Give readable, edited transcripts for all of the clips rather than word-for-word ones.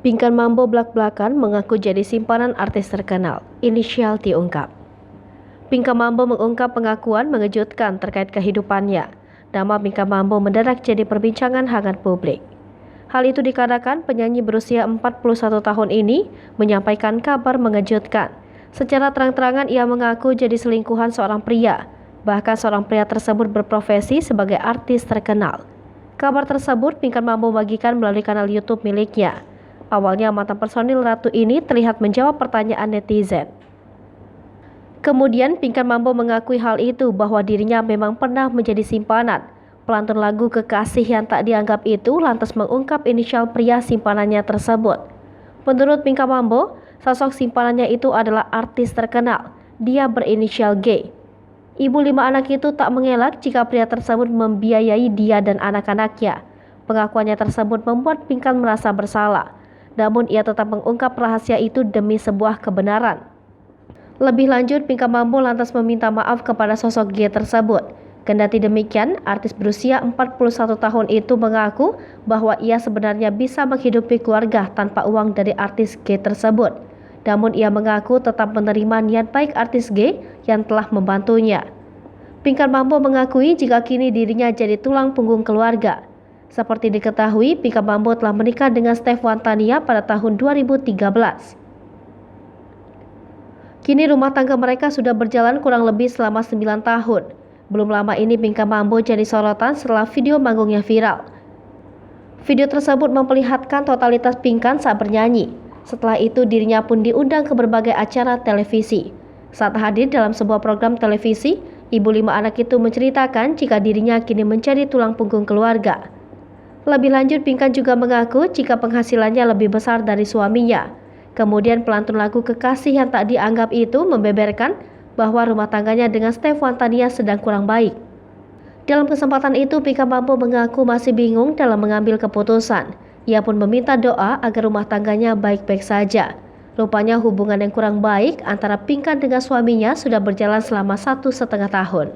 Pinkan Mambo blak-blakan mengaku jadi simpanan artis terkenal, inisial diungkap. Pinkan Mambo mengungkap pengakuan mengejutkan terkait kehidupannya. Nama Pinkan Mambo mendadak jadi perbincangan hangat publik. Hal itu dikarenakan penyanyi berusia 41 tahun ini menyampaikan kabar mengejutkan. Secara terang-terangan ia mengaku jadi selingkuhan seorang pria. Bahkan seorang pria tersebut berprofesi sebagai artis terkenal. Kabar tersebut Pinkan Mambo bagikan melalui kanal YouTube miliknya. Awalnya mantan personil Ratu ini terlihat menjawab pertanyaan netizen. Kemudian Pinkan Mambo mengakui hal itu bahwa dirinya memang pernah menjadi simpanan. Pelantun lagu Kekasih yang tak dianggap itu lantas mengungkap inisial pria simpanannya tersebut. Menurut Pinkan Mambo, sosok simpanannya itu adalah artis terkenal. Dia berinisial G. Ibu 5 anak itu tak mengelak jika pria tersebut membiayai dia dan anak-anaknya. Pengakuannya tersebut membuat Pinkan merasa bersalah. Namun ia tetap mengungkap rahasia itu demi sebuah kebenaran. Lebih lanjut, Pinkan Mambo lantas meminta maaf kepada sosok G tersebut. Kendati demikian, artis berusia 41 tahun itu mengaku bahwa ia sebenarnya bisa menghidupi keluarga tanpa uang dari artis G tersebut. Namun ia mengaku tetap menerima niat baik artis G yang telah membantunya. Pinkan Mambo mengakui jika kini dirinya jadi tulang punggung keluarga. Seperti diketahui, Pinkan Mambo telah menikah dengan Stefan Tania pada tahun 2013. Kini rumah tangga mereka sudah berjalan kurang lebih selama 9 tahun. Belum lama ini Pinkan Mambo jadi sorotan setelah video manggungnya viral. Video tersebut memperlihatkan totalitas Pinkan saat bernyanyi. Setelah itu dirinya pun diundang ke berbagai acara televisi. Saat hadir dalam sebuah program televisi, ibu 5 anak itu menceritakan jika dirinya kini menjadi tulang punggung keluarga. Lebih lanjut, Pinkan juga mengaku jika penghasilannya lebih besar dari suaminya. Kemudian pelantun lagu Kekasih yang tak dianggap itu membeberkan bahwa rumah tangganya dengan Stefan Tania sedang kurang baik. Dalam kesempatan itu, Pinkan Mambo mengaku masih bingung dalam mengambil keputusan. Ia pun meminta doa agar rumah tangganya baik-baik saja. Rupanya hubungan yang kurang baik antara Pinkan dengan suaminya sudah berjalan selama 1,5 tahun.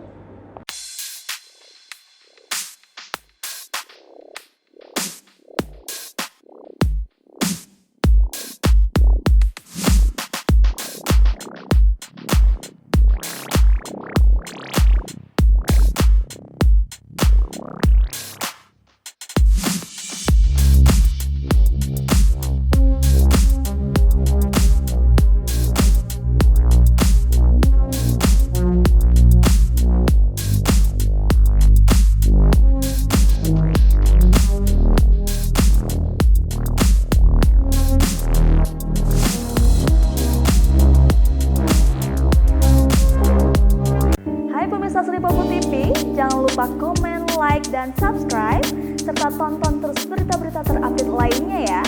TV, jangan lupa komen, like, dan subscribe, serta tonton terus berita-berita terupdate lainnya ya.